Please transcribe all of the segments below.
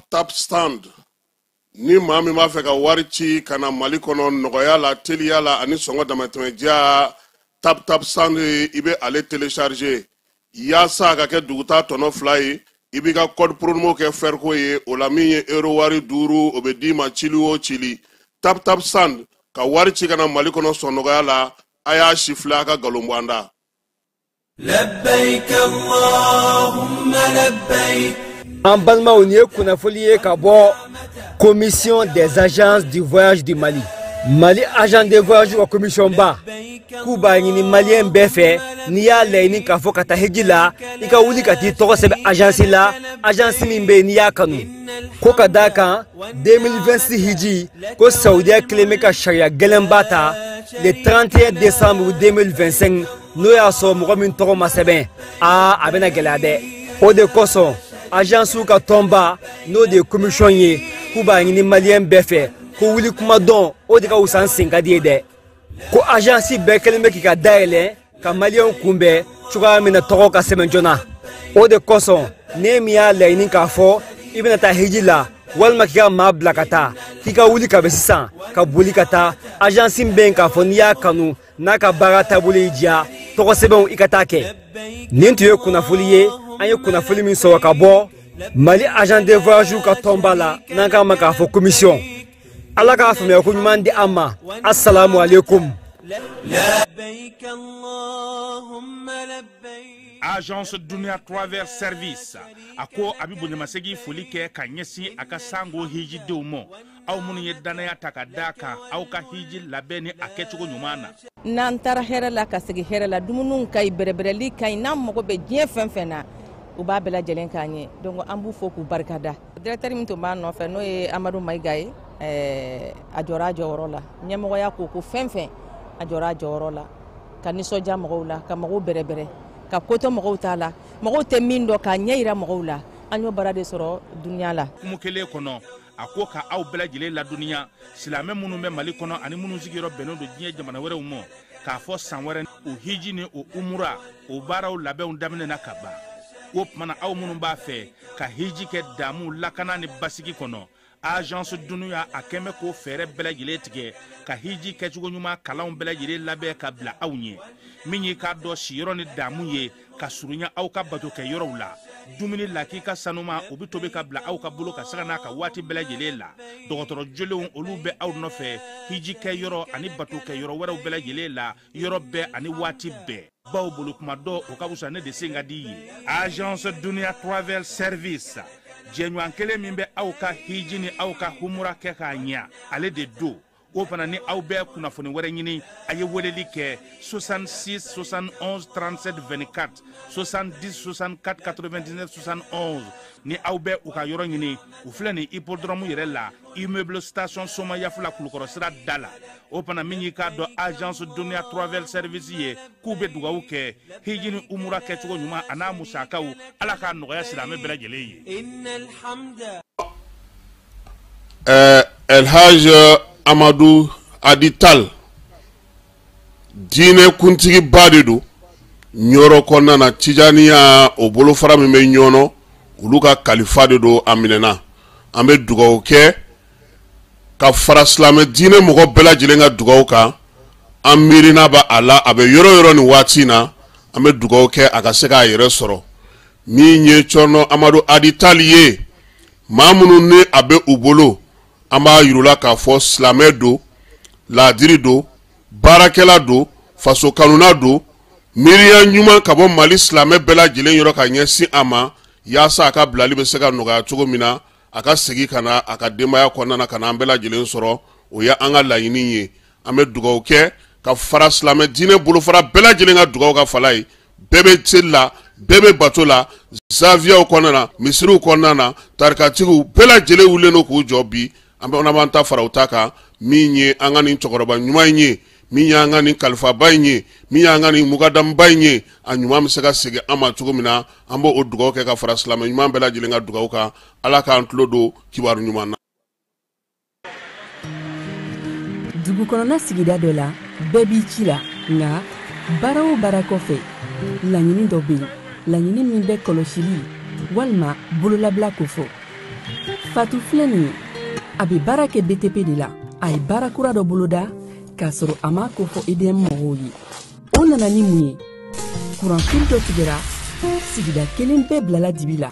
Tap stand ni maa min b'a fɛ ka wari ci kana Mali kɔnɔ nɔgɔya la teliya la ani sɔngɔ damatɛmɛdiya tap stand i bɛ ale télécharger yaasa a ka kɛ duguta tɔnɔ 2 ye i b'i ka code promo kɛ Ferko ye o la min ye euro wari 5 o bɛ d'i ma cili o cili tap stand ka wari ci kana Mali kɔnɔ sɔn nɔgɔya la a y'a siffler a ka galon bɔ an da. Labbaik Allahumma labbaik. En Balma, ni kunafoliye ka bɔ commission des agences du voyage du Mali. Mali agent de voyage wa commission ba. Kuba ni malien bɛɛ fɛ n'i y'a laɲini k'a fɔ ka taa hiji la i ka wuli ka t'i tɔgɔ sɛbɛn agence la agence min bɛ yen n'i y'a kanu. Ko ka d'a kan 2026 hiji ko Saudiya kelen bɛ ka sariya gɛlɛnba ta le 31 décembre 2025 n'o y'a sɔrɔ mɔgɔ min tɔgɔ ma sɛbɛn a bɛna gɛlɛya dɛ. O de kosɔn agence ka tɔnba n'o de ye commission ye k'u b'a ɲini malien bɛɛ fɛ ko wuli kuma dɔn o de ka wusa an sen ka di ye dɛ. Ko agence bɛɛ kelen bɛ k'i ka dayɛlɛ ka malien kunbɛn cogoya min na tɔgɔ ka sɛbɛn joona. O de kosɔn ne min y'a laɲini k'a fɔ i bɛna taa hiji la walima k'i ka maa bila ka taa k'i ka wuli ka bɛn sisan ka boli ka taa agence bɛ yen k'a fɔ n'i y'a kanu n'a ka baara taabolo y'i diya tɔgɔ sɛbɛnw i ka taa kɛ. Nin tun ye kunnafoli ye an ye kunnafoli min sɔrɔ ka bɔ Mali agent de voyage ka tɔnba la n'an k'a ma k'a fɔ commission. Ala k'a faamuya ko ɲuman di an ma. Assalamu alaikum. Agence Dunia Travel Service ako abi bonyamasegi foli kɛ ka ɲɛsin a ka sango hiji denw ma aw minnu ye danaya ta ka d'a kan aw ka hiji labɛn ni a kɛcogo ɲuman na. N'an taara hɛrɛ la ka segin hɛrɛ la dumuniw ka ɲi bɛrɛbɛrɛli ka ɲi n'an mago bɛ diɲɛ fɛn fɛn na u b'a bɛɛ lajɛlen k'an ye donc an b'u fo k'u barikada. Directeur min tun b'a nɔfɛ n'o ye Amadu Mayiga ye a jɔra a jɔyɔrɔ la ɲɛmɔgɔya ko fɛn fɛn a jɔra a jɔyɔrɔ la ka nisɔndiya mɔgɔw la ka mɔgɔw bɛrɛbɛrɛ ka koto mɔgɔw t'a la mɔgɔw tɛ min dɔn k'a ɲɛ yira mɔgɔw la an y'o baara de sɔrɔ duniya la. Kumu kelen kɔnɔ a ko ka aw bɛɛ lajɛlen laduniya silamɛ minnu bɛ Mali kɔnɔ ani minnu sigiyɔrɔ bɛnnen don diɲɛ jamana wɛrɛw ma k'a fɔ san wɛrɛ o hiji ni o umura o baaraw labɛnw daminɛna ka ban. O tumana aw minnu b'a fɛ ka hiji kɛ damu lakana ni basigi kɔnɔ agence Dunuya a kɛn bɛ k'o fɛɛrɛ bɛɛ lajɛlen tigɛ ka hiji kɛcogo ɲuman kalanw bɛɛ lajɛlen labɛn ka bila aw ɲɛ min ye k'a dɔn siyɔrɔ ni damu ye ka surunya aw ka bato kɛ yɔrɔw la dumuni lak'i ka sanuma o bɛ tobi ka bila aw ka bolo ka saga n'a ka waati bɛɛ lajɛlen la dɔgɔtɔrɔ jolenw olu bɛ aw nɔfɛ hiji kɛ yɔrɔ ani bato kɛ yɔrɔ wɛrɛw bɛɛ lajɛlen la yɔrɔ bɛɛ ani waati bɛɛ baw bolo kuma dɔ o ka wusa ne de sen ka di ye. Agence Dunia Travel Service jɛɲɔgɔn kelen min bɛ aw ka hiji ni aw ka humura kɛ k'a ɲɛ ale de do. O fana ni aw bɛɛ kunnafoni wɛrɛ ɲini a ye weleli kɛ 66 71 37 24 70 64 99 71 ni aw bɛɛ u ka yɔrɔ ɲini u filɛ ni hippodrome yɛrɛ la immeuble station Soma Yafula Kulukɔrɔ sira da la. O fana min y'i k'a dɔn agence Dunia Travel Service ye k'u bɛ dugawu kɛ hiji ni umura kɛcogo ɲuman a n'a musakaw Ala k'a nɔgɔya silamɛ bɛɛ lajɛlen ye. El Haj Amadou Adital diinɛ kuntigi ba de don ɲɔrɔ kɔnɔna na Tijaniya o bolofara min bɛ ɲɔnɔ olu ka kalifa de don a minɛna an bɛ dugawu kɛ ka fara silamɛ diinɛ mɔgɔ bɛɛ lajɛlen ka dugawu kan an miirina b'a a la a bɛ yɔrɔ yɔrɔ nin waati in na an bɛ dugawu kɛ a ka se k'a yɛrɛ sɔrɔ min ye Cɔrɔnɔ Amadou Adital ye maa minnu ni a bɛ u bolo an b'a yirula k'a fɔ silamɛ don laadiri don baarakɛla don faso kanuna don miiriya ɲuman ka bɔ Mali silamɛ bɛɛ lajɛlen yɔrɔ ka ɲɛsin a ma yaasa a ka bilali bɛ se ka nɔgɔya cogo min na aka segi kana aka demaya kɔnɔna kana an bɛɛ lajɛlen sɔrɔ o ye an ka laɲini ye an bɛ dugawu kɛ ka fara silamɛ diinɛ bolofara bɛɛ lajɛlen ka dugawu ka fala ye bɛɛ bɛ seli la bɛɛ bɛ bato la zaviyaw kɔnɔna na misiriw kɔnɔna na tarikatigiw bɛɛ lajɛlen wulilen don k'u jɔ bi an b'an ta fara u ta kan min ye an ka nin cɛkɔrɔba ɲuman in ye min y'an ka nin kalifaba in ye min y'an ka nin mukadamba in ye a ɲuman bɛ se ka segin an ma cogo min na an b'o dugawu kɛ ka fara silamɛ ɲuman bɛɛ lajɛlen ka dugawu kan ala k'an tulo don kibaru ɲuman na. Dugu kɔnɔna sigida dɔ la bɛɛ b'i ci la nka baara o baara kɔfɛ laɲini dɔ bɛ yen laɲini min bɛ kɔlɔsili walima bololabila ko fɔ Fatu filɛ nin ye a bɛ baara kɛ BTP de la a ye baara kura dɔ boloda k'a sɔrɔ a ma ko fɔ EDM mɔgɔw ye o nana ni mun ye kuranfili dɔ tigɛra sigida kelen bɛɛ bilala dibi la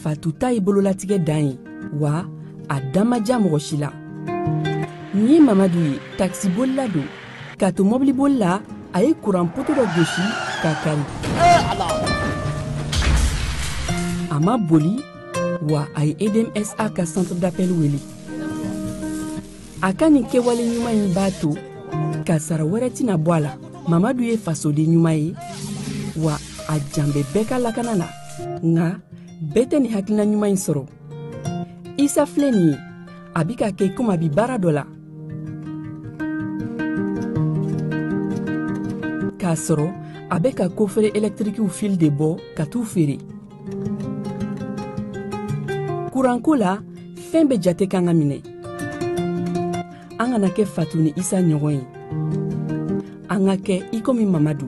Fatu ta ye bololatigɛ dan ye wa a dan ma diya mɔgɔ si la nin ye Mamadu ye taxibolila don k'a to mɔbiliboli la a ye kuran poto dɔ gosi k'a kari a ma boli wa a ye EDMSA ka centre d'appel wele a ka nin kɛwale ɲuman in b'a to ka sara wɛrɛ tɛna bɔ a la Mamadu ye fasoden ɲuman ye wa a jan bɛ bɛɛ ka lakana la nka bɛɛ tɛ nin hakilina ɲuman in sɔrɔ Isa filɛ nin ye a bi ka kɛ komi a bi baara dɔ la k'a sɔrɔ a bɛ ka kofere électrique fil de bɔ ka t'u feere kuranko la fɛn bɛ jate kan ka minɛ an kana kɛ Fatu ni Isa ɲɔgɔn ye an ka kɛ i komi Mamadu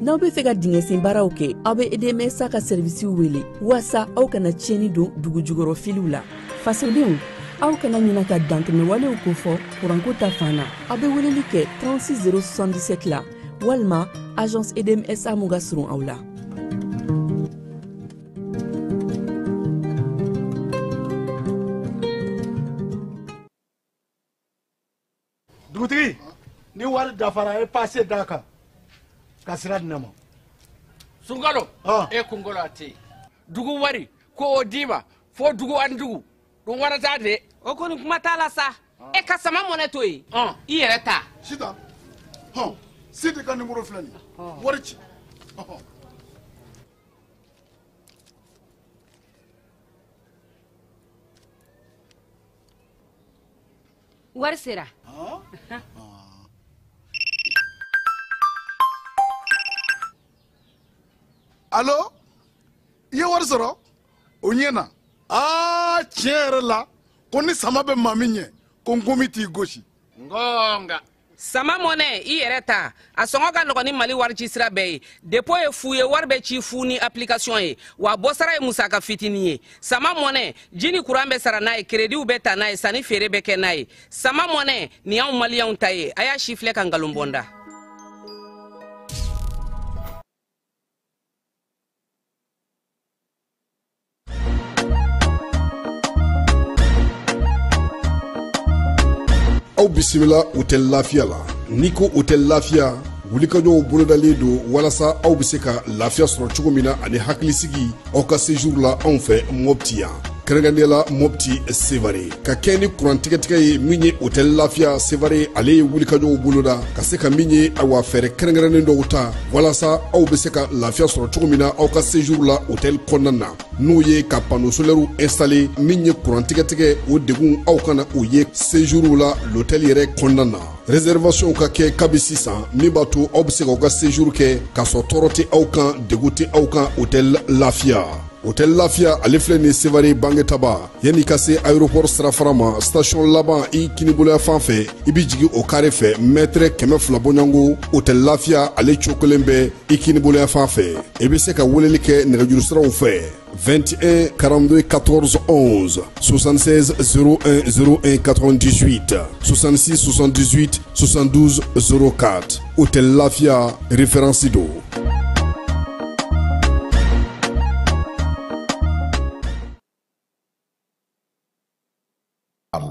n'aw bɛ fɛ ka dingɛsen baaraw kɛ aw bɛ EDMSA ka servisiw wele walasa aw kana tiɲɛni don dugu jukɔrɔ filiw la fasodenw aw kana ɲina ka dantɛmɛwalew kofɔ kuranko ta fan na aw bɛ weleli kɛ 36077 la walima agence EDMSA mun ka surun aw la dugutigi ni wari dafara e passe da kan ka sira di ne ma Sunkalo e kunkolo ate dugu wari ko o d'i ma fo dugu ani dugu dun wara t'a de o kɔni kuma t'a la sa e ka sama mɔnɛ to yen i yɛrɛ ta Sita Sidi ka numéro filɛ nin wari ci wari sera Allo i ye wari sɔrɔ o ɲɛna tiɲɛ yɛrɛ la ko ni sama bɛ maa min ɲɛ ko nkomi t'i gosi ngonga sama mɔnɛ i yɛrɛ ta a sɔngɔ ka nɔgɔn ni Mali wari ci sira bɛɛ ye dépôt ye fu ye wari bɛ ci fu ni application ye wa bɔsara ye musaka fitinin ye sama mɔnɛ ji ni kuran bɛ sara n'a ye créditw bɛ ta n'a ye sanni feere bɛ kɛ n'a ye sama mɔnɛ nin y'anw maliyɛnw ta ye a y'a si filɛ ka nkalon bɔ n da aw bisimila hôtel Lafiya la n'i ko hôtel Lafiya wulikajɔw bolodalen don walasa aw bɛ se ka lafiya sɔrɔ cogo min na ani hakilisigi aw ka séjour la anw fɛ Mopti yan kɛrɛnkɛrɛnnenya Mopti Sevare ka kɛ ni kurantigɛtigɛ ye min ye hôtel Lafiya Sevare ale ye wulikajɔw boloda ka se ka min ye awa fɛɛrɛ kɛrɛnkɛrɛnnen dɔw ta walasa aw bɛ se ka lafiya sɔrɔ cogo min na aw ka séjour la hôtel kɔnɔna na n'o ye ka panneau solaire installé min ye kurantigɛtigɛ o degun aw kana o ye séjour la l'hôtel yɛrɛ kɔnɔna na réservation ka kɛ kabi sisan min b'a to aw bɛ se k'aw ka séjour kɛ k'a sɔrɔ tɔɔrɔ tɛ aw kan degun tɛ aw kan hôtel Lafiya hôtel Lafiya ale filɛ nin Sevare bangetaba yanni ka se aéroport sirafara ma station laban i kiniboloya fan fɛ i bi jigin o kare fɛ mètre 200 bɔɲɔngo hôtel Lafiya ale cokolen bɛ i kiniboloya fan fɛ i bɛ se ka weleli kɛ nɛgɛjuru siraw fɛ 21 42 14 11 76 01 01 98 66 78 72 04 hôtel Lafiya référence do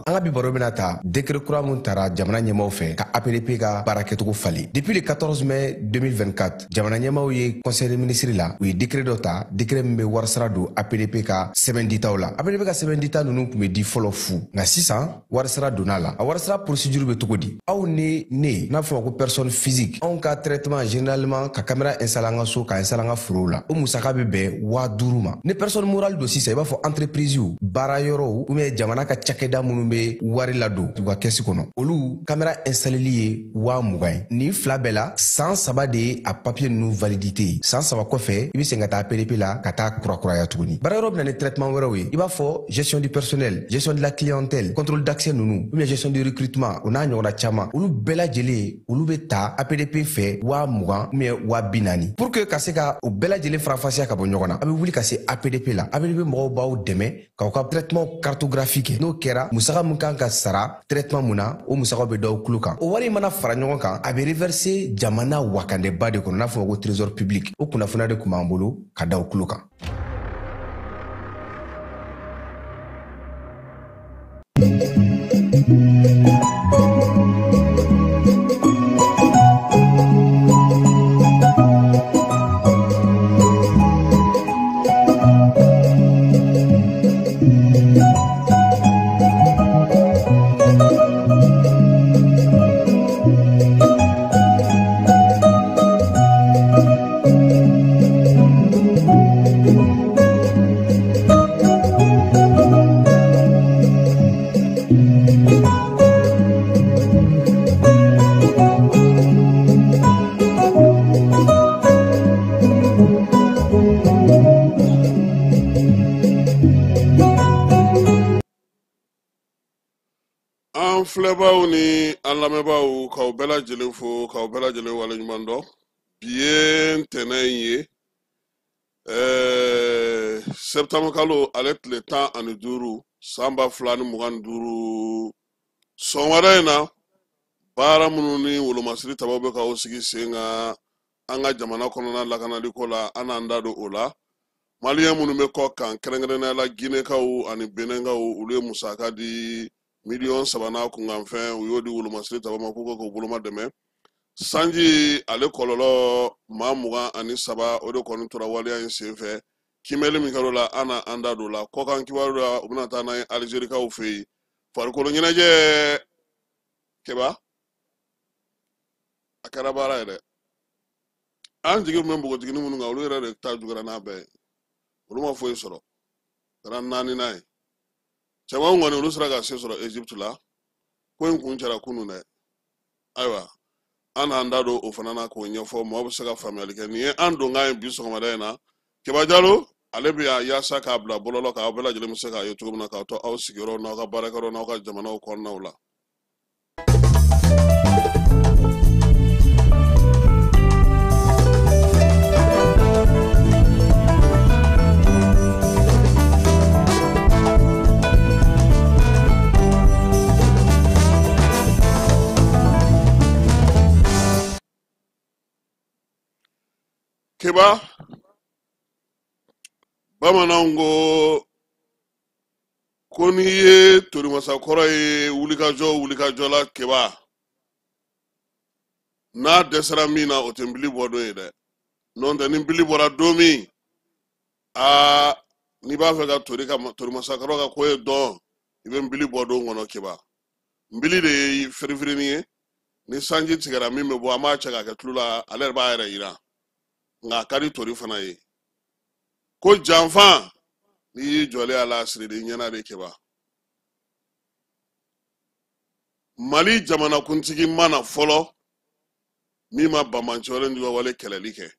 an ka bi baro bena ta décret kura mun tara jamana ɲɛmaw fɛ ka APDP ka baarakɛcogo fali. Depuis le 14 mai 2024 jamana ɲɛmaw ye conseil des ministres la u ye décret dɔ ta, décret min be warisara don APDP ka sɛbɛn ditaw la. APDP ka sɛbɛn dita nunu kun be di fɔlɔ fu nka sisan warisara donna la. A warisara procédure be cogo di? Aw ni ne n'a fɔ ko personne physique anw ka traitement généralement ka caméra installer an ka so ka installer an ka forow la o musaka be bɛn 5000 ma. Ni personne morale do sisan i b'a fɔ entreprise u baara yɔrɔw ou bien jamana ka cakɛda minnu be wari la don u ka kɛsi kɔnɔ olu caméra installeli ye 20,000 ni fila bɛɛ la san 3 de ye a papier nunu validité san 3 kɔfɛ i be sen ka taa APDP la ka taa kurakuraya tuguni. Baara yɔrɔ bena ni traitement wɛrɛw ye i b'a fɔ gestion du personnel, gestion de la clientèle, contrôle d'accès nunu ou bien gestion du recrutement o n'a ɲɔgɔnna caman olu bɛɛ lajɛlen olu be ta APDP fɛ 20,000 ou bien 40,000 pour que ka se ka o bɛɛ lajɛlen farafasiya ka bɔ ɲɔgɔn na a be wuli ka se APDP la. APDP mɔgɔw b'aw dɛmɛ k'aw ka traitement cartographique n'o kɛra musaka mun kan ka sara traitement mun na o musakaw be d'aw kulo kan. O wari mana fara ɲɔgɔn kan a be reverser jamana wakandɛba de kɔnɔ n'a fɔ ko trésor public o kunnafoniya de kun b'an bolo ka d'aw kulo kan. Filɛbaw ni an lamɛnbaw k'aw bɛɛ lajɛlen fo k'aw bɛɛ lajɛlen waleɲuman dɔn bi ye ntɛnɛn ye septembre kalo ale tile 15 san 2025 sɔn wɛrɛ in na baara minnu ni wolomasiri tabaw bɛ k'aw sigi sen kan an ka jamana kɔnɔna lakanaliko la an n'an da don o la maliyɛn minnu bɛ kɔ kan kɛrɛnkɛrɛnnenya la ginekaw ani benenkaw olu ye musaka di miliyɔn 3 kunkanfɛn u y'o di wolomasiri taba ma k'u k'o boloma dɛmɛ sanji ale kɔlɔlɔ maa 23 o de kɔni tora waleya in senfɛ kimɛli min kɛra o la an n'an da don o la kɔkan kibaru la u bɛna taa n'a ye Alizerikaw fɛ yen farikolo ɲɛnajɛ kɛba a kɛra baara ye dɛ an jigi min bɛ npogotigini minnu kan olu yɛrɛ de ta jugara n'a bɛɛ ye olu ma foyi sɔrɔ kɛra 4nan ye cɛmanw kɔni olu sera ka se sɔrɔ Egypte la ko in kun cɛra kunun dɛ ayiwa an n'an da don o fana na k'o ɲɛfɔ mɔgɔw bɛ se ka faamuyali kɛ nin ye an donkan ye bi sɔgɔmada in na Keba Jalo ale bɛ yan yaasa k'a bila bɔlɔlɔ kan aw bɛɛ lajɛlen bɛ se k'a ye cogo min na k'a to aw sigiyɔrɔ n'aw ka baarakɛyɔrɔ n'aw ka jamanaw kɔnɔnaw la. Keba bamananw ko n'i ye torimasakɔrɔ ye wulikajɔ la Keba n'a dɛsɛra min na o tɛ nbili bɔ don ye dɛ n'o tɛ ni nbili bɔra don min n'i b'a fɛ ka torimasakɔrɔ ka ko ye dɔn i bɛ nbili bɔ don kɔnɔ Keba nbili de ye firifirini ye ni sanji tigɛra min bɛ bɔ an b'a cɛ k'a kɛ tulu la ale yɛrɛ b'a yɛrɛ yira nka a ka di tori fana ye ko janfan n'i y'i jɔlen a la siri de ɲɛna de Keba Mali jamanakuntigi mana fɔlɔ min ma bamancɛwale wale kɛlɛli kɛ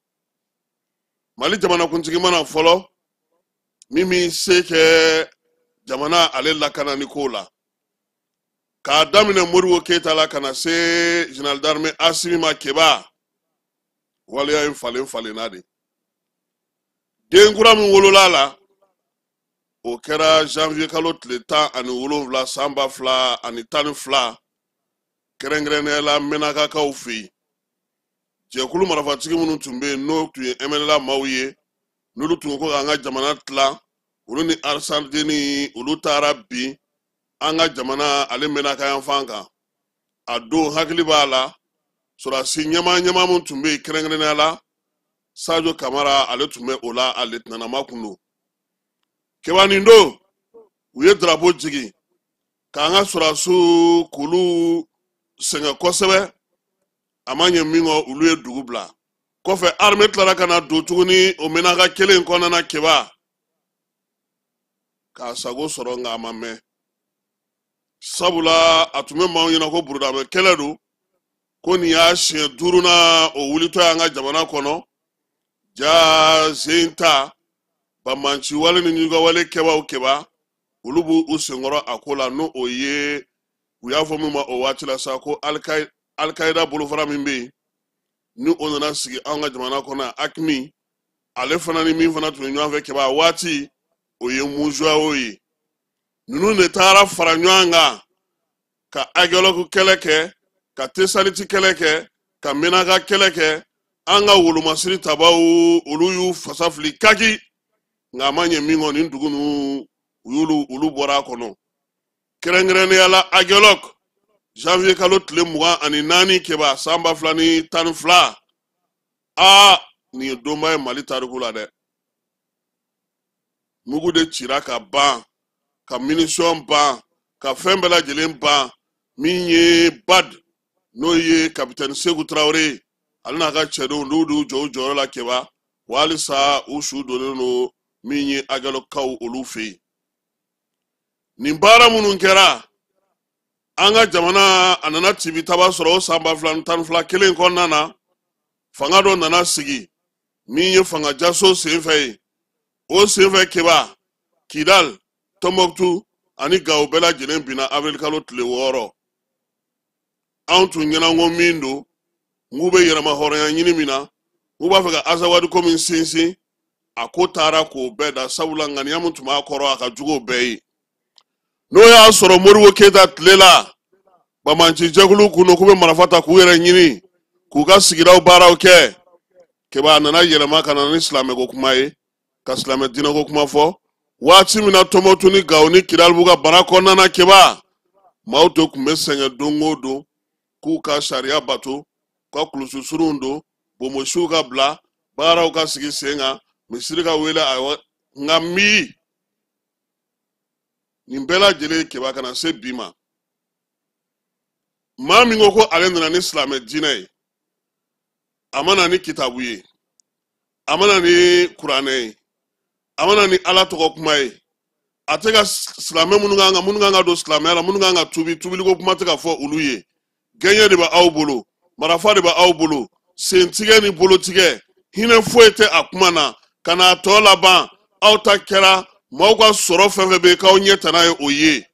Mali jamanakuntigi mana fɔlɔ min se kɛ jamana ale lakanani ko la k'a daminɛ Modibo Keyita la ka na se Général d'armée Assimi ma Keba waleya in falenna de den kura min wolola la o kɛra janvier kalo tile 17 san 2012 kɛrɛnkɛrɛnnenya la Menakakaw fɛ yen jɛkulu marifatigi minnu tun bɛ yen n'o tun ye MNLA maaw ye n'olu tun ko k'an ka jamana tila olu ni Arsandeni olu taara bi anga jamana ale mena kayan fanka a don hakili b'a la surasi ɲama mun tun bɛ kɛrɛnkɛrɛnnenya la Sadio Kamara ale tun bɛ o la a lieutenant kun don kebanin don u ye drapeau jigi k'an ka surasiw k'olu sɛgɛn kosɛbɛ a ma ɲɛ min kɔ olu ye dugu bila kɔfɛ armée tilara ka na don tuguni o menaka kelen in kɔnɔna keba k'a sago sɔrɔ nka a ma mɛn sabula a tun bɛ maaw ɲɛna ko burudabɛ kɛlɛ don ko nin y'a siɲɛ 5nan o wulitɔ y'an ka jamana kɔnɔ ja sen ta bamanci wale ni ɲuga wale kɛba olu b'u u senkɔrɔ a ko la n'o o ye u y'a fɔ min ma o waati la sa ko Al-Qaida bolofara min bɛ yen ni o nana sigi an ka jamana kɔnɔ Akimi ale fana ni min fana tun bɛ ɲɔgɔn fɛ kɛba waati o ye Muzoawo ye ninnu de taara fara ɲɔgɔn kan ka Agɛlɔku kɛlɛ kɛ ka Tesaliti kɛlɛ kɛ ka Menaka kɛlɛ kɛ an ka wolomasiri tabaw olu y'u fasa fili kaki nka a ma ɲɛ min kɔ nin dugu ninnu olu bɔra a kɔnɔ kɛrɛnkɛrɛnnenya la Agɛlɔku janvier kalo tile 24 kɛba san 2012 nin ye donba ye Mali tariku la dɛ mugu de cira ka ban ka munition ban ka fɛn bɛɛ lajɛlen ban min ye Bad n'o ye capitaine Sekou Traoré ale n'a ka cɛdenw n'u jɔ u jɔyɔrɔ la kɛba wa halisa u su donnen don min ye Agɛlɔkukaw olu fɛ yen nin baara minnu kɛra an ka jamana a nana tibitaba sɔrɔ o san 2012 kelen kɔnɔna na fanga dɔ nana sigi min ye fangajaso senfɛ ye o senfɛ kɛba Kidal Tombouctou ani Gao bɛɛ lajɛlen binna avril kalo tile 6 anw tun ɲɛnako min don n'u bɛ yɛlɛma hɔrɔnya ɲini min na n'u b'a fɛ ka Azawadi ko min sinsin a ko taara k'o bɛɛ da sabula ŋaniya min tun b'a kɔrɔ a ka jugu o bɛɛ ye n'o y'a sɔrɔ Modibo Keyita tile la bamanci jɛkulu kun don k'u bɛ marifa ta k'u yɛrɛ ɲini k'u ka sigidaw baaraw kɛ kɛba a nana yɛlɛma ka na ni silamɛko kuma ye ka silamɛ diinɛko kuma fɔ waati min na Tombouctou ni Gao ni Kidal b'u ka bana kɔnɔna na kɛba maaw to tun bɛ sɛgɛn don o don k'u ka sariya bato ka kulusi surunw don bomosiw ka bila baaraw ka sigi sen kan misiri ka wele a nka mi nin bɛɛ lajɛlen kɛba kana se bi ma maa min ko ale nana ni silamɛ diinɛ ye a mana ni kitabu ye a mana ni kuranɛ ye a mana ni Ala tɔgɔ kuma ye a tɛ ka silamɛ minnu kan ka don silamɛya la minnu kan ka tubiliko kuma tɛ ka fɔ olu ye gɛɲɛ de b'aw bolo marifa de b'aw bolo sentigɛ ni bolotigɛ hinɛ foyi tɛ a kuma na ka n'a tɔ laban aw ta kɛra maaw ka sɔrɔ fɛn fɛn bɛ yen k'aw ɲɛ tana ye o ye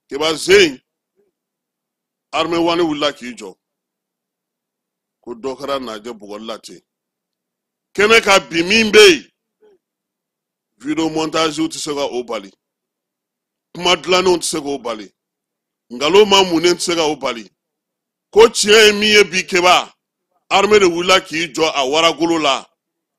kɛba zen armée wani wulila k'i jɔ ko dɔ kɛra Najɛ bugɔli la ten kɛnɛ ka bi min bɛ yen video montage tɛ se ka o bali kuma dilannenw tɛ se k'o bali nkalon ma munnen tɛ se ka o bali ko tiɲɛ ye min ye bi kɛba armée de wulila k'i jɔ a waragolo la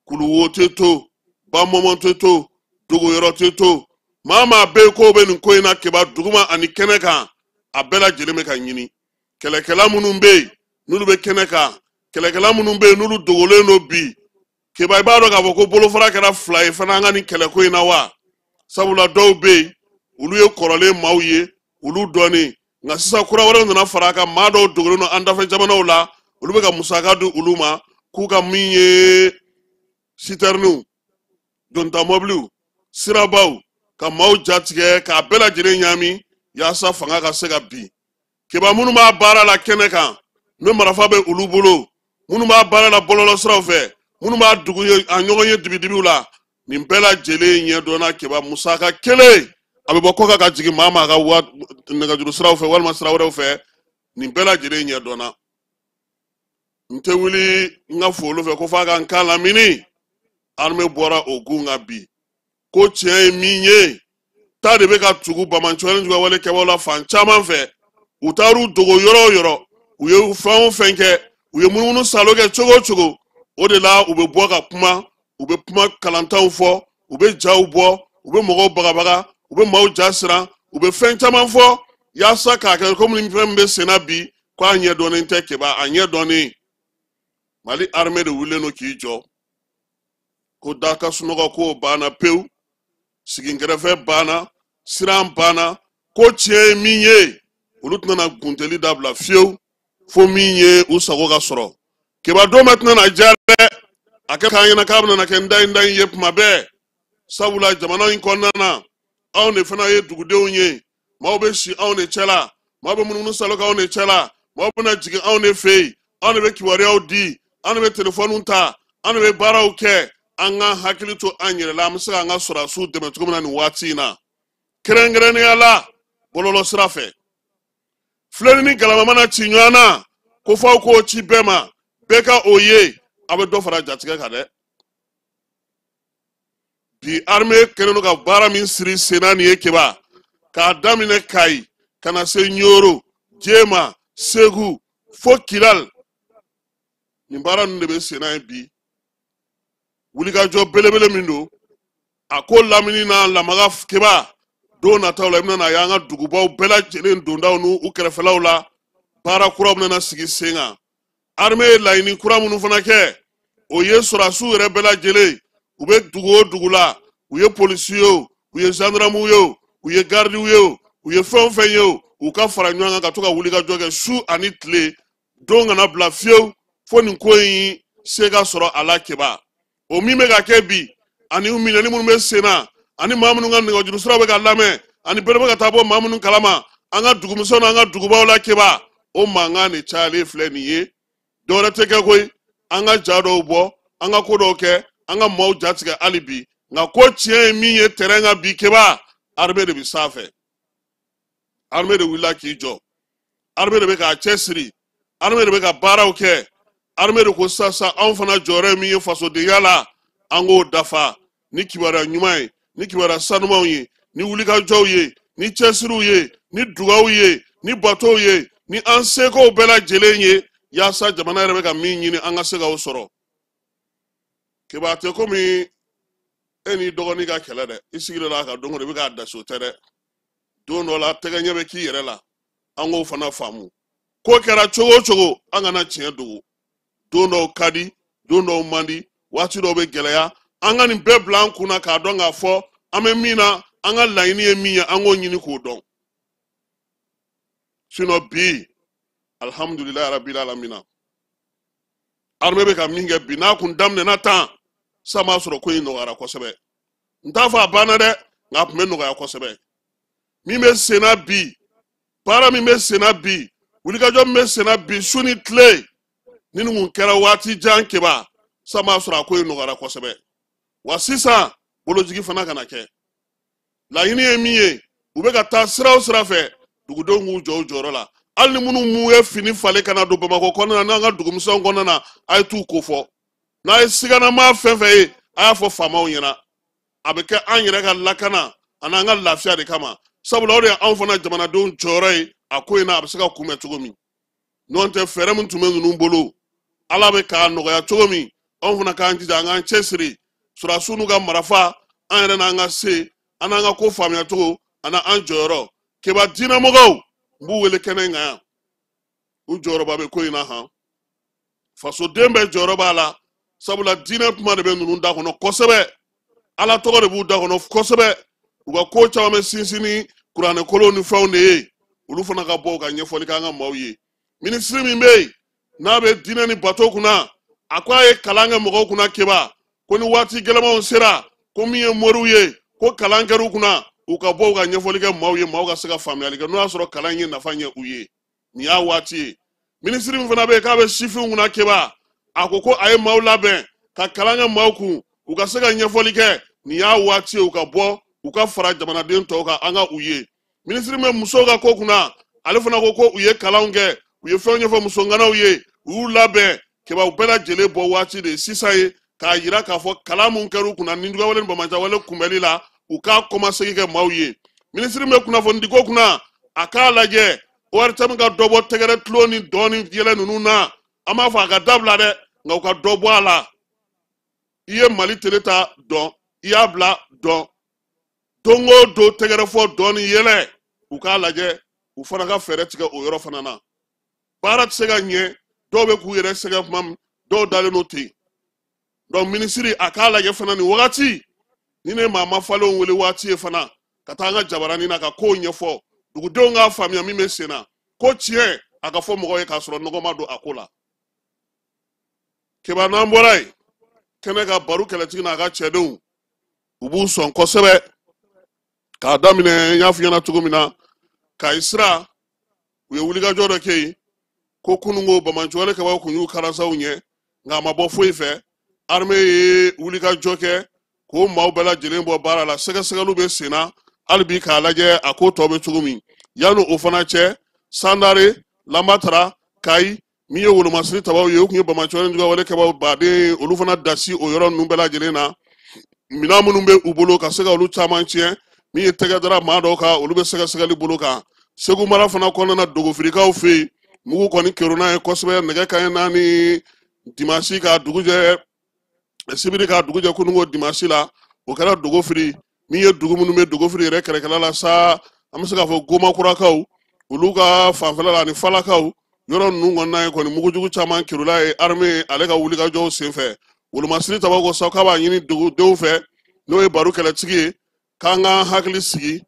kuluwo tɛ to bamɔmɔ tɛ to dogoyɔrɔ tɛ to maa bɛ yen k'o bɛ nin ko in na kɛba duguma ani kɛnɛ kan a bɛɛ lajɛlen bɛ ka ɲini kɛlɛkɛla minnu bɛ yen n'olu bɛ kɛnɛ kan kɛlɛkɛla minnu bɛ yen n'olu dogolen don bi kɛba i b'a dɔn k'a fɔ ko bolofara kɛra 2 ye fana an ka nin kɛlɛko in na wa sabula dɔw bɛ yen olu ye kɔrɔlen maaw ye olu dɔnnen nka sisan kura wɛrɛw nana fara a kan maa dɔw dogolen don an dafɛ jamanaw la olu bɛ ka musaka di olu ma k'u ka min ye citernenw donta mobiliw sirabaw ka maaw jatigɛ k'a bɛɛ lajɛlen ɲami yaasa fanga ka se ka bin kɛba minnu b'a baara la kɛnɛ kan n'o marifa bɛ olu bolo minnu b'a baara la bɔlɔlɔ siraw fɛ minnu b'a dugu a ɲɔgɔn ye dibidibiw la nin bɛɛ lajɛlen ɲɛdɔnna kɛba musaka kelen a bɛ bɔ kɔkan ka jigin maa a ka nɛgɛjuru siraw fɛ walima sira wɛrɛw fɛ nin bɛɛ lajɛlen ɲɛdɔnna n tɛ wuli n ka fo olu fɛ ko f'a ka n kan lamini armée bɔra o gun kan bi ko tiɲɛ ye min ye ta de bɛ ka tugu bamancɔgɔnin juguya wale kɛbaw la fan caman fɛ u taar'u dogo yɔrɔ o yɔrɔ u ye fɛn o fɛn kɛ u ye munumunu salo kɛ cogo o cogo o de la u bɛ bɔ ka kuma u bɛ kuma kalantanw fɔ u bɛ jaw bɔ u bɛ mɔgɔw bagabaga u bɛ maaw ja siran u bɛ fɛn caman fɔ yaasa k'a kɛ komi ni fɛn bɛ senna bi ko a ɲɛ dɔnnen tɛ keba a ɲɛ dɔnnen Mali armée de wulilen no k'i jɔ ko daka sunɔgɔ ko banna pewu sigin kɛrɛfɛ banna siran banna ko tiɲɛ ye min ye olu tɛna guntɛli dabila fiyewu fo min ye u sago ka sɔrɔ keba don bɛ tɛna diya dɛ a kɛ k'an ɲɛna k'a bɛna kɛ n da ye tuma bɛɛ sabula jamana in kɔnɔna na anw de fana ye dugudenw ye maaw bɛ si anw de cɛla maaw bɛ munumunu salo k'anw de cɛla maaw bɛna jigin anw de fɛ yen anw de bɛ kibaruyaw di anw de bɛ telefɔniw ta anw de bɛ baaraw kɛ an ka hakili to an yɛrɛ la an bɛ se k'an ka sɔrɔdasiw dɛmɛ cogo min na nin waati in na kɛrɛnkɛrɛnnenya la bɔlɔlɔ sira fɛ filɛli ni galama mana ci ɲɔgɔn na ko f'aw k'o ci bɛɛ ma bɛɛ ka o ye a bɛ dɔ fara jatigɛ kan dɛ bi armée kɛlen don ka baara min siri senna nin ye keba k'a daminɛ Kayi ka na se Ɲoro Jema Segu fo Kidal nin baara ninnu de bɛ senna ye bi wulikajɔ belebele min don a ko lamini na lamaga keba don nataw la i bɛna na y'an ka dugubaw bɛɛ lajɛlen dondaw n'u kɛrɛfɛlaw la baara kuraw bɛna sigi sen kan armée ye laɲini kura minnu fana kɛ o ye sɔrɔdasiw yɛrɛ bɛɛ lajɛlen u bɛ dugu o dugu la u ye polisiw ye o u ye gendarmew ye o u ye gardiw ye o u ye fɛn o fɛn ye o u ka fara ɲɔgɔn kan ka to ka wulikajɔ kɛ su ani tile don kana bila fiyewu fo nin ko in se ka sɔrɔ a la keba o min bɛ ka kɛ bi ani minɛni minnu bɛ sen na ani maa minnu ka nɛgɛjuru siraw bɛ ka lamɛn ani bɛɛ bɛ ka taa bɔ maa minnu kalama an ka dugumusow n'an ka dugubaw la keba o mankan de cayalen filɛ nin ye dɔwɛrɛ tɛ kɛ koyi an ka ja dɔw bɔ an ka ko dɔw kɛ an ka maaw jatigɛ hali bi nka ko tiɲɛ ye min ye terrain kan bi keba armée de bɛ sanfɛ armée de wulila k'i jɔ armée de bɛ k'a cɛsiri armée de bɛ ka baaraw kɛ armée de ko sisan anw fana jɔyɔrɔ ye min ye fasodenya la an k'o dafa ni kibaruya ɲuman ye ni kibaruya sanumanw ye ni wulikajɔw ye ni cɛsiriw ye ni dugawu ye ni batow ye ni an sekow bɛɛ lajɛlen ye yaasa jamana yɛrɛ bɛ ka min ɲini an ka se k'o sɔrɔ keba tɛ komi e n'i dɔgɔnin ka kɛlɛ dɛ i sigilen la ka don o de bɛ k'a dasi o tɛ dɛ don dɔ la tɛgɛ ɲɛ bɛ k'i yɛrɛ la an k'o fana faamu ko kɛra cogo o cogo an kana tiɲɛ dogo don dɔw ka di don dɔw man di waati dɔw bɛ gɛlɛya an ka nin bɛɛ bila an kunna k'a dɔn k'a fɔ an bɛ min na an ka laɲini ye min ye an k'o ɲini k'o dɔn sinon bi alihamudulilayi rabbil alamina armée bɛ ka min kɛ bi n'a kun daminɛna tan sa m'a sɔrɔ ko in nɔgɔyara kosɛbɛ n t'a fɔ a banna dɛ nka a tun bɛ nɔgɔya kosɛbɛ min bɛ senna bi baara min bɛ senna bi wulikajɔ min bɛ senna bi su ni tile ni nin kun kɛra waati jan keba sa m'a sɔrɔ a ko in nɔgɔyara kosɛbɛ wa sisan bolojigi fana kana kɛ laɲini ye min ye u bɛ ka taa sira o sira fɛ dugudenw k'u jɔ u jɔyɔrɔ la hali ni minnu m'u ye fini falen ka na don Bamakɔ kɔnɔna na n'an ka dugumusow kɔnɔna na a ye t'u ko fɔ n'a ye siganama fɛn fɛn ye a y'a fɔ faamaw ɲɛna a bɛ kɛ an yɛrɛ ka lakana ani an ka lafiya de kama sabula o de ye anw fana jamanadenw jɔyɔrɔ ye a ko in na a bɛ se ka kunbɛn cogo min n'o tɛ fɛɛrɛ min tun bɛ ninnu bolo ala bɛ k'a nɔgɔya cogo min anw fana k'an jija an k'an cɛsiri sɔrɔdasiw n'u ka marafa an yɛrɛ n'an ka se an n'an ka ko faamuya cogo ani an jɔyɔrɔ keba diinɛmɔgɔw n b'u wele kɛnɛ in kan yan u jɔyɔrɔba bɛ ko in na han fasoden bɛɛ jɔyɔrɔ b'a la sabula diinɛ kuma de bɛ ninnu da kɔnɔ kosɛbɛ ala tɔgɔ de b'u da kɔnɔ kosɛbɛ u ka ko caman bɛ sinsin ni kuranɛ kolon ni fɛnw de ye olu fana ka bɔ u ka ɲɛfɔli k'an ka maaw ye minisiri min bɛ yen n'a bɛ diinɛ ni bato kunna a ko a ye kalan kɛ mɔgɔw kunna keba ko ni waati gɛlɛmanw sera ko min ye moriw ye ko kalan kɛr'u kunna u ka bɔ u ka ɲɛfɔli kɛ maaw ye maaw ka se ka faamuyali kɛ n'o y'a sɔrɔ kalan in ye nafa ɲɛ u ye nin y'a waati ye minisiri min fana bɛ yen k'a bɛ sifinw kunna keba a ko ko a ye maaw labɛn ka kalan kɛ maaw kun u ka se ka ɲɛfɔli kɛ nin y'a waati ye u ka bɔ u ka fara jamanaden tɔw kan an ka u ye minisiri min bɛ musow ka ko kunna ale fana ko ko u ye kalanw kɛ u ye fɛnw ɲɛfɔ musokanaw ye u y'u labɛn keba u bɛɛ lajɛlen bɔ waati de sisan ye k'a yira k'a fɔ kalan mun kɛr'u kunna ninjuguwale ni bamananjawale kunbɛli la u k'a kɔmasegin kɛ maaw ye minisiri min bɛ kunnafonidiko kunna a k'a lajɛ ORTM ka dɔ bɔ tɛgɛrɛ tulo ni dɔn ni yɛlɛ ninnu na an b'a fɔ a ka dabila dɛ nka u ka dɔ bɔ a la i ye Mali tele ta dɔn i y'a bila dɔn don o don tɛgɛrɛ fɔ dɔn ni yɛlɛ u k'a lajɛ u fana ka fɛɛrɛ tigɛ o yɔrɔ fana na baara tɛ se ka ɲɛ dɔw bɛ k'u yɛrɛ sɛgɛ kuma min dɔw dalen n'o ten donc minisiri a k'a lajɛ fana nin wagati ni ne maa ma falenw wele waati ye fana ka taa an ka jabaranin na ka kow ɲɛfɔ dugudenw k'a faamuya min bɛ sen na ko tiɲɛ a ka fɔ mɔgɔw ye k'a sɔrɔ nɔgɔ ma don a ko la kibaru n'an bɔra yen kɛnɛ ka baro kɛlɛtigi n'a ka cɛdenw u b'u sɔn kosɛbɛ k'a daminɛ n y'a f'i ɲɛna cogo min na kayi sira u ye wulikajɔ dɔ kɛ yen ko kununko bamajuwale kabaw kun y'u kalansaw ɲɛ nka a ma bɔ foyi fɛ armée ye wulikajɔ kɛ k'o maaw bɛɛ lajɛlen bɔ baara la sɛgɛsɛgɛliw bɛ sen na hali bi k'a lajɛ a ko tɔ bɛ cogo min yanni o fana cɛ sandare lamatara kayi min ye wolomasiri tabaw ye o kun ye bamajuwale wale kabaw baden olu fana dasi o yɔrɔ ninnu bɛɛ lajɛlen na minɛn minnu bɛ u bolo ka se ka olu caman tiɲɛ min ye tɛgɛ dara maa dɔw kan olu bɛ sɛgɛsɛgɛli bolo kan segu mara fana kɔnɔna na dogofirikaw fɛ yen mugu kɔni keruna ye kosɛbɛ nɛgɛ kanɲɛ 4 dimansi ka dugu jɛ sibiri ka dugu jɛ kununko dimansi la o kɛra dogofiri min ye dugu minnu bɛ dogofiri yɛrɛ kɛrɛkɛla la sa an bɛ se k'a fɔ gomakurakaw olu ka fanfɛla la ani falakaw yɔrɔ ninnu kɔnɔna ye kɔni mugujugu caman kerula ye armée ale ka wulikajɔw senfɛ wolomasiri tabaw ko sa k'a b'a ɲini dugudenw fɛ n'o ye baro kɛlɛtigi ye k'an k'an hakili sigi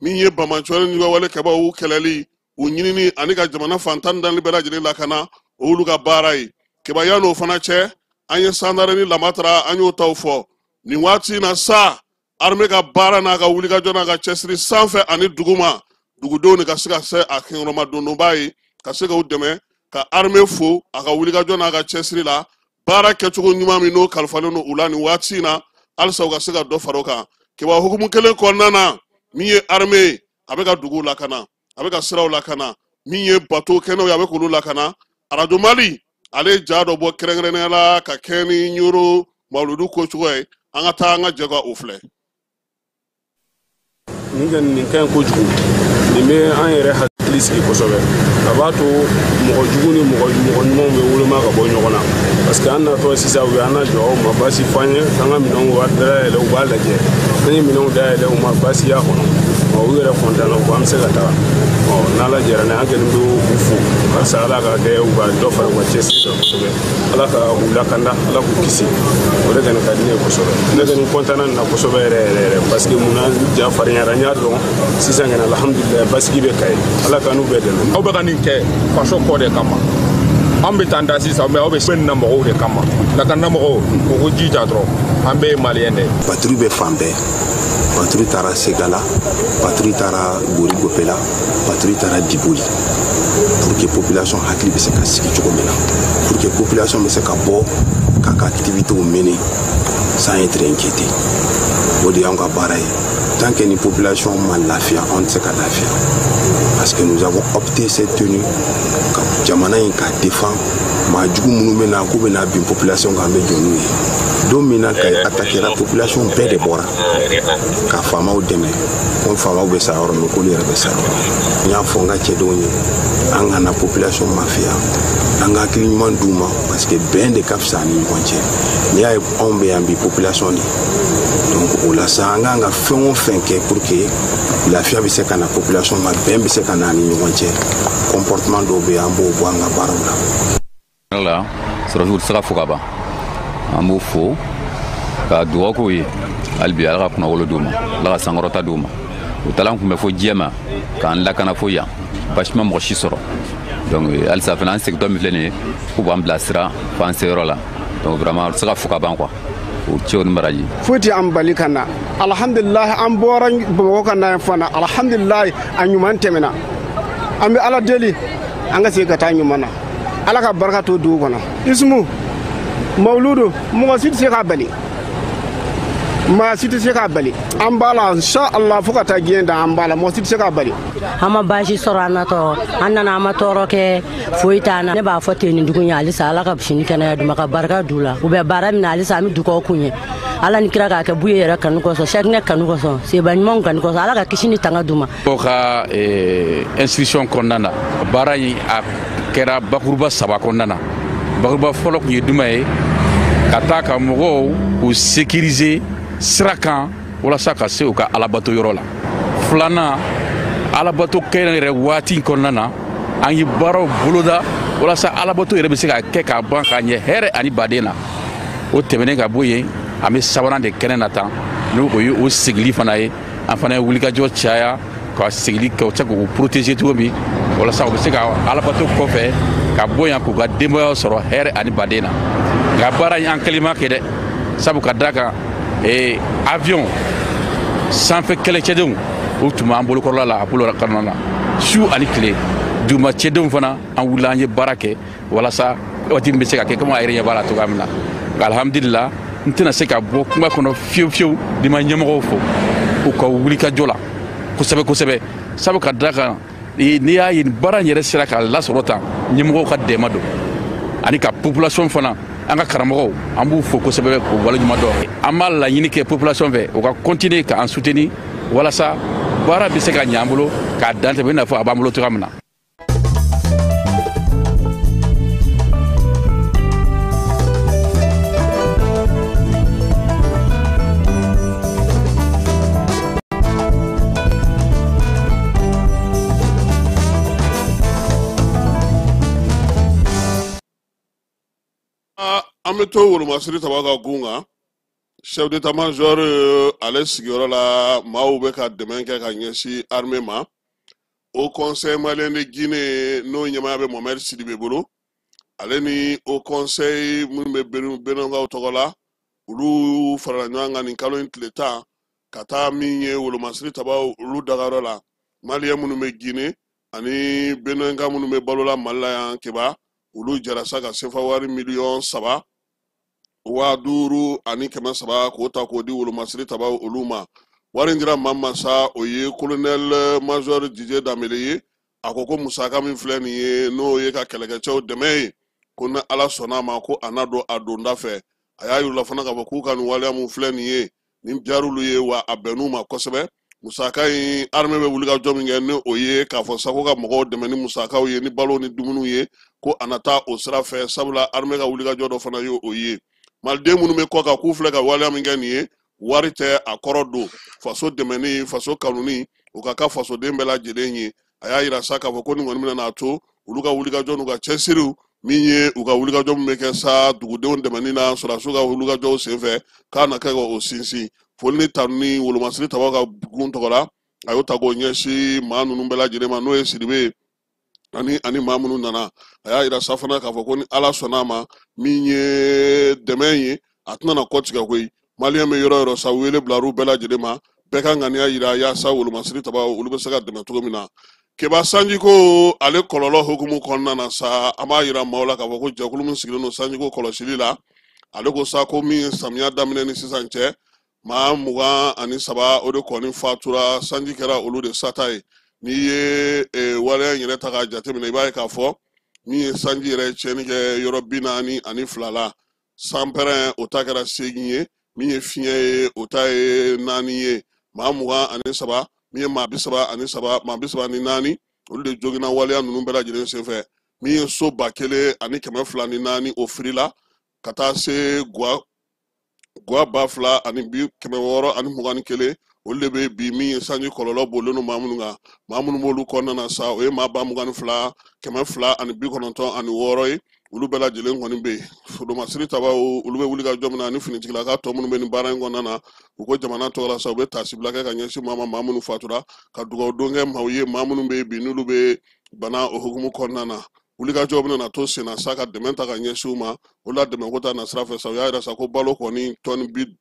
min ye bamajuwale wale kabaw kɛlɛli u ɲinini ani ka jamana fantan dali bɛɛ lajɛlen lakana o y'olu ka baara ye kebaya n'o fana cɛ an ye sandare ni lamatara an y'o taw fɔ nin waati in na sa armée ka baara n'a ka wulikajɔ n'a ka cɛsiri sanfɛ ani duguma dugudenw de ka se ka se a kɛyɔrɔma dondonba ye ka se k'u dɛmɛ ka armée fo a ka wulikajɔ n'a ka cɛsiri la baara kɛcogo ɲuman min n'o kalifalen don u la nin waati in na halisa u ka se ka dɔ fara o kan keba hukumu kelen kɔnɔna na min ye armée a bɛ ka duguw lakana a bɛ ka siraw lakana min ye bateau kɛnɛw ye a bɛ k'olu lakana arajo mali ale ye ja dɔ bɔ kɛrɛnkɛrɛnnenya la ka kɛ ni ɲoro mawuludu kocogo ye an ka taa an ka jɛ ka o filɛ nin ka ɲi kojugu nin bɛ an yɛrɛ hakili sigi kosɛbɛ a b'a to mɔgɔ jugu ni mɔgɔ ɲumanw bɛ woloma ka bɔ ɲɔgɔn na parce que an natɔ sisan u y'an jɔ u ma baasi f'an ye k'an ka minɛnw dayɛlɛ u b'a lajɛ n'an ye minɛnw dayɛlɛ u ma baasi y'a kɔnɔ u yɛrɛ kɔntan na u ko an bɛ se ka taga n'ala jɛra n'a kɛlen bɛ u fo walasa ala ka kɛ u ka dɔ fara u ka cɛsiri kan kosɛbɛ ala ka u lakanda ala k'u kisi o de kɔni ka di ne ye kosɛbɛ ne kɔni kɔntanna nin na kosɛbɛ yɛrɛ yɛrɛ parce que mun na ja farinyara n y'a dɔn sisan kɔni alhamdulilayi basigi bɛ kayi ala ka n'u bɛɛ dɛmɛ aw bɛ ka nin kɛ faso kɔ de kama an bɛ taa da sisan mɛ aw bɛ sɛbɛnni na mɔgɔw de kama lakana mɔgɔw u ko jija dɔrɔn an bɛɛ ye maliyɛn de ye patrouille bɛ fan bɛɛ patrouille taara segala patrouille taara gorigopela patrouille taara diboli pour que population hakili bɛ se ka sigi cogo min na pour que population bɛ se ka bɔ k'a ka activités mener sans être inquiété o de y'anw ka baara ye tant que ni population ma lafiya anw tɛ se ka lafiya parce que nous avons opté cette tenue ka jamana in ka défend maa jugu minnu bɛ na k'u bɛ na bin population kan an bɛ jɔ n'u ye don min na ka attaquer la population bɛɛ de bɔra ka faamaw dɛmɛ ko faamaw bɛ sa yɔrɔ min k'olu yɛrɛ bɛ sa yɔrɔ n y'a fɔ n ka cɛdenw ye an kana population mafiya an ka hakili ɲuman d'u ma parce que bɛn de ka fisa ni ɲɔgɔn cɛ n'i y'a ye anw bɛ yan bi population de donc o la sa an kan ka fɛn o fɛn kɛ pour que lafiya bɛ se ka na population ma bɛn bɛ se ka na ni ɲɔgɔn cɛ comportement dɔw bɛ yen an b'o bɔ an ka baaraw la. la sɔrɔsiw tɛ se ka fo ka ban an b'o fo ka dugawu k'u ye hali bi ala ka kunnawolo d'u ma ala ka sankɔrɔta d'u ma u taala kun bɛ fo diɲɛ ma k'an lakana fo yan basi ma mɔgɔ si sɔrɔ donc halisa fana an segintɔ min filɛ nin ye k'u b'an bilasira fo an seyɔrɔ la donc vraiment u tɛ se ka fo ka ban quoi o cɛw ni baraji foyi tɛ an bali ka na alhamdulilayi an bɔra bamakɔ ka na yan fana alhamdulilayi a ɲuman tɛmɛna an bɛ ala deli an ka segin ka taa ɲuman na ala ka barika to dugu kɔnɔ isumu mawuludu mɔgɔ si tɛ se k'a bali maa si tɛ se k'a bali an b'a la inshallah fo ka taa diɲɛ da an b'a la mɔgɔ si tɛ se k'a bali an ma baasi sɔrɔ an natɔ an nana an ma tɔɔrɔ kɛ foyi t'an na ne b'a fɔ ten nin dugu in ye halisa ala ka sini kɛnɛya d'u ma ka barika d'u la u bɛ baara min na halisa an bɛ dugawu k'u ye ala ni kira k'a kɛ buye yɛrɛ kanu kɔsɔn sakinɛ kanu kɔsɔn seba ɲumanw kanu kɔsɔn ala ka kisi ni tanga d'u ma o ka institution kɔnɔna na baara in a kɛra bakuruba 3 kɔnɔna na bakuruba fɔlɔ tun ye jumɛn ye ka taa ka mɔgɔw k'u sécuriser sira kan walasa ka se u ka alabato yɔrɔ la filanan alabato kɛnɛ yɛrɛ waati kɔnɔna na an ye baaraw boloda walasa alabato yɛrɛ bɛ se ka kɛ k'a ban k'a ɲɛ hɛrɛ ani baden na o tɛmɛnen ka bɔ yen an bɛ sabanan de kɛnɛ na tan n'o o ye o sigili fana ye an fana ye wulikajɔ caya ka sigili kɛ o cɛ k'o protéger cogo min walasa u bɛ se ka alabato kɔfɛ ka bɔ yan k'u ka denbayaw sɔrɔ hɛrɛ ani baden na nka baara in an kɛlen ma kɛ dɛ sabu ka d'a kan avion sanfɛ kɛlɛcɛdenw o tun b'an bolokɔrɔla la a bolo kɔnɔna na su ani tile duguma cɛdenw fana an wulila an ye baara kɛ walasa waati min bɛ se ka kɛ komi a yɛrɛ ɲɛ b'a la cogoya min na nka alhamdulila n tɛna se ka bɔ kuma kɔnɔ fiyewu fiyewu ni ma ɲɛmɔgɔw fo u ka wulikajɔ la kosɛbɛ kosɛbɛ sabu ka d'a kan n'i y'a ye baara in yɛrɛ sera k'a lasɔrɔ tan ɲɛmɔgɔw ka dɛmɛ don ani ka population fana an ka karamɔgɔw an b'u fo kosɛbɛ k'u waleɲuman dɔn an b'a laɲini kɛ population fɛ u ka continuer k'an soutenir walasa baara bɛ se ka ɲɛ an bolo k'a dan tɛmɛ i n'a fɔ a b'an bolo cogoya min na. An bɛ to Wolomasiri Taba ka gun kan chef d'état-major ale sigiyɔrɔ la maaw bɛ ka dɛmɛ kɛ ka ɲɛsin armée ma au conseil malien de Guinée n'o ɲɛmaa bɛ Mohamed Sidibe bolo ale ni au conseil minnu bɛ Benɔngaw tɔgɔ la olu farala ɲɔgɔn kan nin kalo in tile 10 ka taa min ye Wolomasiri Taba olu dagayɔrɔ la malien minnu bɛ Guinée ani Benɔnga minnu bɛ balola Mali la yan keba olu jara sa ka sefa wari $3 ani 300 k'o ta k'o di Wolomasiri Taba olu ma wari in dira maa min ma sa o ye colonel major Didier Dambele ye a ko ko musaka min filɛ nin ye n'o ye ka kɛlɛkɛcɛw dɛmɛ ye ko ni Ala sɔnna a ma ko a na don a donda fɛ a y'a yir'u la fana k'a fɔ k'u ka nin waleya min filɛ nin ye nin diyar'olu ye wa a bɛnn'u ma kosɛbɛ musaka in armée bɛ wulikajɔ min kɛ ni o ye k'a fɔ sago ka mɔgɔw dɛmɛ ni musakaw ye ni balo ni dumuniw ye ko a na taa o sira fɛ sabula armée ka wulikajɔ dɔ fana ye o ye maliden minnu bɛ kɔ kan k'u filɛ ka waleya min kɛ nin ye wari tɛ a kɔrɔ don faso dɛmɛni faso kanuni o ka ka fasoden bɛɛ lajɛlen ye a y'a yira sa k'a fɔ ko nin kɔni bɛna n'a to olu ka wulikajɔ n'u ka cɛsiriw min ye u ka wulikajɔ min bɛ kɛ sa dugudenw dɛmɛni na sɔrɔdasiw ka wulikajɔw senfɛ k'a na kɛ k'o sinsin foli ni tanu ni Wolomasiri Taba ka gun tɔgɔ la a y'o ta k'o ɲɛsin maa ninnu bɛɛ lajɛlen ma n'o ye Sidibe ani maa minnu nana a y'a yira sa fana k'a fɔ ko ni Ala sɔnna a ma min ye dɛmɛ ye a tɛna na kɔ tigɛ koyi maliyɛn bɛ yɔrɔ o yɔrɔ sa wele bilar'u bɛɛ lajɛlen ma bɛɛ ka ŋaniya yira yaasa Wolomasiri Taba olu bɛ se ka dɛmɛ cogo min na Keba Sanjiko ale kɔlɔlɔ hukumu kɔnɔna na sa an b'a yira maaw la k'a fɔ ko jɛkulu min sigilen don Sanjiko kɔlɔsili la ale ko sa ko min ye samiya daminɛ ni sisan cɛ maa 23 o de kɔni fatura sanji kɛra olu de sata ye n'i ye waleya in yɛrɛ ta k'a jateminɛ i b'a ye k'a fɔ min ye sanji yɛrɛ tiɲɛni kɛ yɔrɔ 42 la sanpɛrɛn o ta kɛra 8 ye min ye fiɲɛ ye o ta ye 4 ye maa 23 min ye maa 34 olu de joginna waleya ninnu bɛɛ lajɛlen senfɛ min ye so 1204 o firila ka taa se guwa 2,621 olu de bɛ bi min ye sanji kɔlɔlɔ bolilen don maa minnu kan maa minnu b'olu kɔnɔna na sa o ye maa 22,296 ye olu bɛɛ lajɛlen kɔni bɛ yen Wolomasiri Taba olu bɛ wuli ka jɔ min na ani finitigilaka tɔ minnu bɛ nin baara in kɔnɔna na u ko jamana tɔgɔ la sa u bɛ taasibila kɛ ka ɲɛsin maa minnu fatura ka dugawu don kɛ maaw ye maa minnu bɛ yen bi n'olu bɛ bana o hukumu kɔnɔna na wulikajɔ bɛna na to sen na sa ka dɛmɛ ta ka ɲɛsin u ma o la dɛmɛ ko ta na sira fɛ sa u y'a yira sa ko balo kɔni tɔni 50,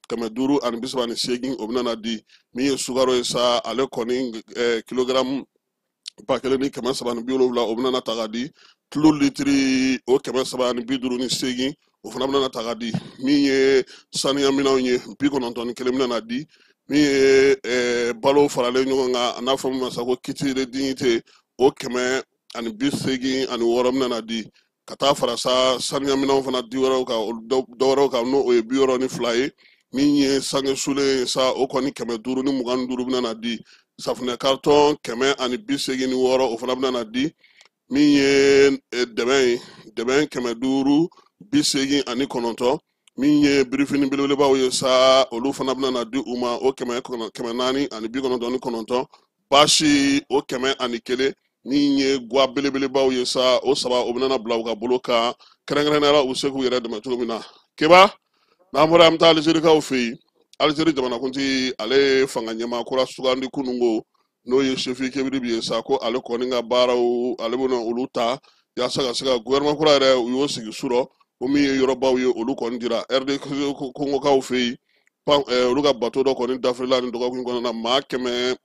538 o bɛna na di min ye sukaro ye sa ale kɔni kilogramme 1,770 o bɛna na ta ka di kilo litiri o 758 o fana bɛna na ta ka di min ye saniya minɛnw ye 91 bɛna na di min ye balo faralen ɲɔgɔn kan a n'a fɔ min ma sa ko kiti de dignité o 186 bɛna na di ka taa fara sa saniya minɛnw fana di wɛrɛw kan dɔwɛrɛw kan n'o ye 62 ye min ye sange sulen sa o kɔni 525 bɛna na di safunɛ carton 186 o fana bɛna na di min ye dɛmɛ 589 min ye birifini belebelebaw ye sa olu fana bɛna na di u ma o 499 baasi o kɛmɛ ani kelen ni ye gwa belebelebaw ye sa o saba o bɛna bila u ka bolo kan kɛrɛnkɛrɛnnenya u se k'u yɛrɛ dɛmɛ cogo min na keba n'an bɔra an bɛ taa alizerikaw fɛ yen alizeri jamanakuntigi ale fanga ɲɛmaa kura sugandi kunungo n'o ye sefi kebiri bi ye sa ko ale kɔni ka baaraw ale bɛna olu ta yaasa ka se ka gouvernement kura yɛrɛ u y'o sigi surɔ o min ye yɔrɔbaw ye olu kɔni dira RD Kongokaw fɛ yen olu ka bato dɔ kɔni dafirila nin dɔgɔkun kɔnɔna na maa kɛmɛ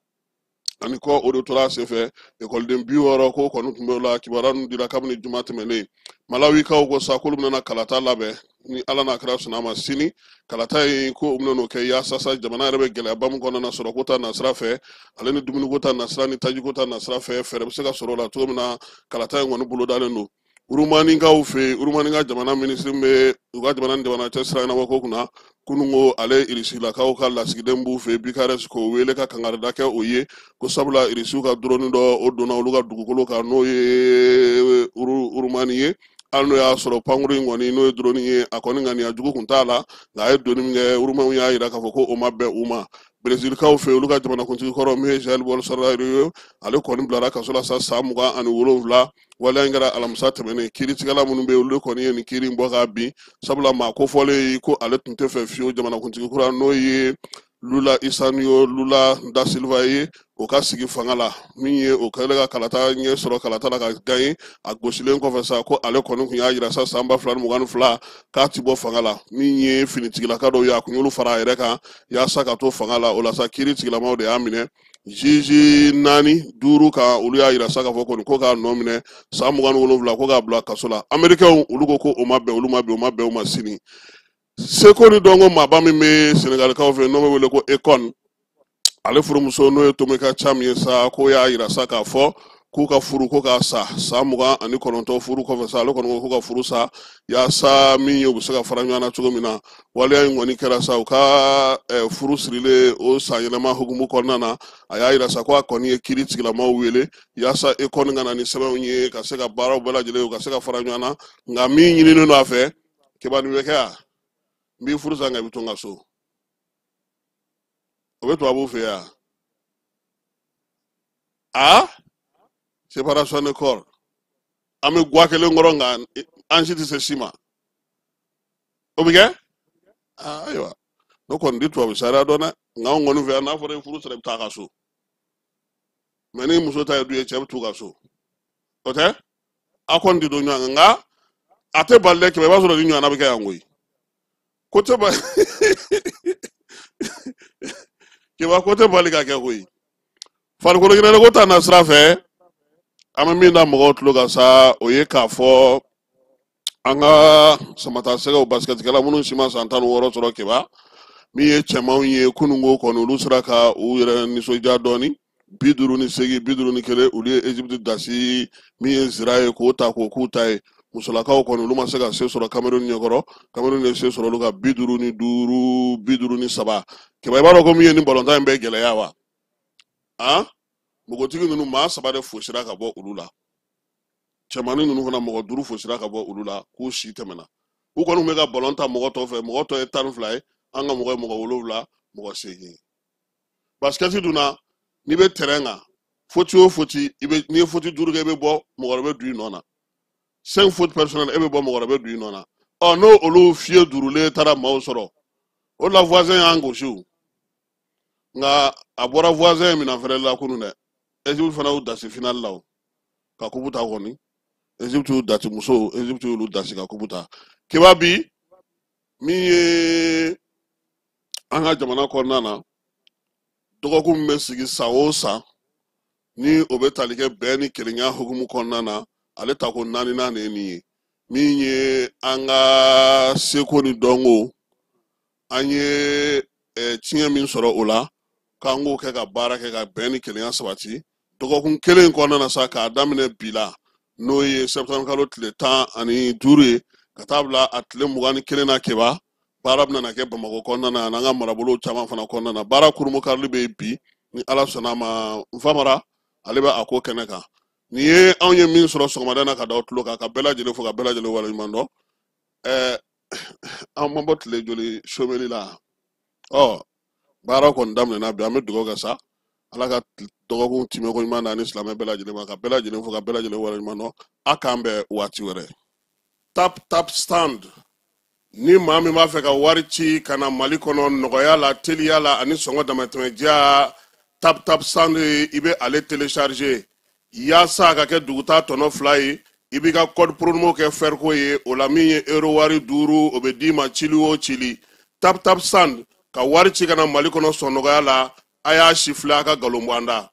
ani kɔ o de tora senfɛ ekɔliden 60 ko kɔni tun bɛ o la kibaruya ninnu dira kabini juma tɛmɛnen malawikaw ko sa k'olu bɛna kalata labɛn ni ala n'a kɛra sɔnna a ma sini kalata in ko u bɛna n'o kɛ yaasa jamana yɛrɛ bɛ gɛlɛyaba min kɔnɔna na sɔrɔ ko ta nasira fɛ ale ni dumuni ko ta nasira ni taji ko ta nasira fɛ fɛɛrɛ bɛ se ka sɔrɔ o la cogo min na kalata in kɔni bolo dalen don urumaninkaw fɛ urumaninka jamana minisiri bɛ u ka jamana cɛ sira ɲɛnabɔ ko kunna kunungo ale irisilakaw ka lasigiden b'u fɛ bikares k'o wele ka kangarida kɛ o ye ko sabula irisiw ka drone dɔ o donna olu ka dugukolo kan n'o ye urumani ye hali n'o y'a sɔrɔ pankuru in kɔni n'o ye drone ye a kɔni ŋaniya jugu kun t'a la nka a ye doni min kɛ urumanw y'a jira k'a fɔ ko o ma bɛn u ma berezilikaw fɛ olu ka jamanakuntigi kɔrɔ min ye Jair Bolsonaro ye ale kɔni bilara kaso la sa san 27 waleya in kɛra alamisa tɛmɛnen kiiritigɛla minnu bɛ olu kɔni ye nin kiiri in bɔ k'a bin sabula maa kofɔlen ko ale tun tɛ fɛ fiyewu jamanakuntigi kura n'o ye Lula Isanio Lula da Silva ye o ka sigi fanga la min ye o kɛlen ka kalata ɲɛ sɔrɔ kalata la ka gagné a gosilen kɔfɛ sa ko ale kɔni kun y'a jira sa san 2022 k'a ti bɔ fanga la min ye finitigilaka dɔw ye a kun y'olu fara a yɛrɛ kan yaasa ka to fanga la o la sa kiiritigilamaw de y'a minɛ juge 4-5 kan olu y'a jira sa k'a fɔ kɔni ko k'a nɔ minɛ san 27 ko k'a bila kaso la américains olu ko ko o ma bɛn olu ma bɛn o ma bɛn o ma sini seko ni dɔnko maaba min bɛ senegalikaw fɛ n'o bɛ wele ko ekon ale furumuso n'o ye tomika cam ye sa ko y'a jira sa k'a fɔ k'u ka furu ko k'a sa san 29 furu kɔfɛ sa ale kɔni ko ka furu sa yaasa min ye u bɛ se ka fara ɲɔgɔn na cogo min na waleya in kɔni kɛra sa u ka furu sirilen o san yɛlɛma hukumu kɔnɔna na a y'a jira sa ko a kɔni ye kiiri tigilamaw wele yaasa ekon ka na ni sɛbɛnw ye ka se ka baaraw bɛɛ lajɛlen u ka se ka fara ɲɔgɔn na nka min ɲininen don a fɛ kebani bɛ kɛ yan n b'i furu sa nka i bɛ to n ka so o bɛ tubabuw fɛ yan a séparation de corps an bɛ gwa kelen kɔrɔ nka an si tɛ se si ma o bɛ kɛ ayiwa ne kɔni di tubabu sariya dɔn dɛ nka anw kɔni fɛ yan n'a fɔra i furu sara i bɛ taa a ka so mɛ ni muso ta ye du ye cɛ bɛ t'u ka so o tɛ a kɔni ti don ɲɔgɔn kan nka a tɛ bali dɛ kɛmɛ i b'a sɔrɔ ni ɲɔgɔnna bɛ kɛ yan koyi ko tɛ bali kɛmɛ ko tɛ bali ka kɛ koyi farikolo ɲɛnajɛ ko ta na sira fɛ an bɛ min da mɔgɔw tulo kan sa o ye k'a fɔ an ka samata sɛgɛw basikɛtikɛla minnu si ma san 16 sɔrɔ kɛba min ye cɛmanw ye kunungo kɔni olu sera ka u yɛrɛ nisɔndiya dɔɔni 58 51 olu ye Egypte dasi min ye zira ye k'o ta k'o k'u ta ye musolakaw kɔni olu ma se ka se sɔrɔ Cameroun ɲɛkɔrɔ Cameroun ye se sɔrɔ olu ka 55 53 kɛba i b'a dɔn ko min ye nin balontan in bɛɛ gɛlɛya wa mɔgɔtigi ninnu maa 3 de fosira ka bɔ olu la cɛmannin ninnu fana mɔgɔ 5 fosira ka bɔ olu la k'u si tɛmɛna u kɔni bɛ ka balon ta mɔgɔ tɔw fɛ mɔgɔ tɔ ye 12 ye an ka mɔgɔ ye mɔgɔ 7 mɔgɔ 8 basket dunna n'i bɛ terrain kan faute o faute n'i ye faute 5 kɛ i bɛ bɔ mɔgɔ wɛrɛ bɛ don i nɔ na 5 fautes personnelles e bɛ bɔ mɔgɔ wɛrɛ bɛ don i nɔ na n'o olu fiye durulen taara maaw sɔrɔ o la voisin y'an gosi o nka a bɔra voisin min na fɛnɛ la kunun dɛ Egypte fana y'u dasi final la o ka kubu ta kɔni Egypte y'u dasi muso Egypte y'olu dasi ka kubu ta keba bi min ye an ka jamana kɔnɔna na dɔgɔkun min bɛ sigi san o san ni o bɛ tali kɛ bɛn ni kelenya hukumu kɔnɔna na ale ta ko 4 de ye nin ye min ye an ka seko ni dɔnko an ye tiɲɛ min sɔrɔ o la k'an k'o kɛ ka baara kɛ ka bɛn ni kelenya sabati dɔgɔkun kelen kɔnɔna na sa k'a daminɛ bi la n'o ye septembre kalo tile 15 ye ka taa bila a tile 21 na kɛba baara bɛna na kɛ Bamakɔ kɔnɔna na n'an ka marabolo caman fana kɔnɔna na baara kurumu karili bɛ bi ni ala sɔnna a ma Nfamara ale bɛ a ko kɛnɛ kan nin ye anw ye min sɔrɔ sɔgɔmada na ka da o tulo kan ka bɛɛ lajɛlen fo ka bɛɛ lajɛlen waleɲuman dɔn an ma bɔ tile joli chômage la baara kɔni daminɛna bi an bɛ dugawu kɛ sa ala ka dɔgɔkun timɛko ɲuman na ni silamɛ bɛɛ lajɛlen ma ka bɛɛ lajɛlen fo ka bɛɛ lajɛlen waleɲuman dɔn a k'an bɛn waati wɛrɛ. Tap stand ni maa min b'a fɛ ka wari ci ka na Mali kɔnɔ nɔgɔya la teliya la ani sɔngɔ damatɛmɛdiya tap stand i bɛ ale télécharger yaasa a ka kɛ dugutaa tɔnɔ 2 ye i b'i ka code promo kɛ Ferco ye o la min ye euro wari 5 o bɛ d'i ma cili o cili. Tap stand ka wari ci ka na Mali kɔnɔ sɔn nɔgɔya la a y'a sifilɛ a ka galon bɔ an da.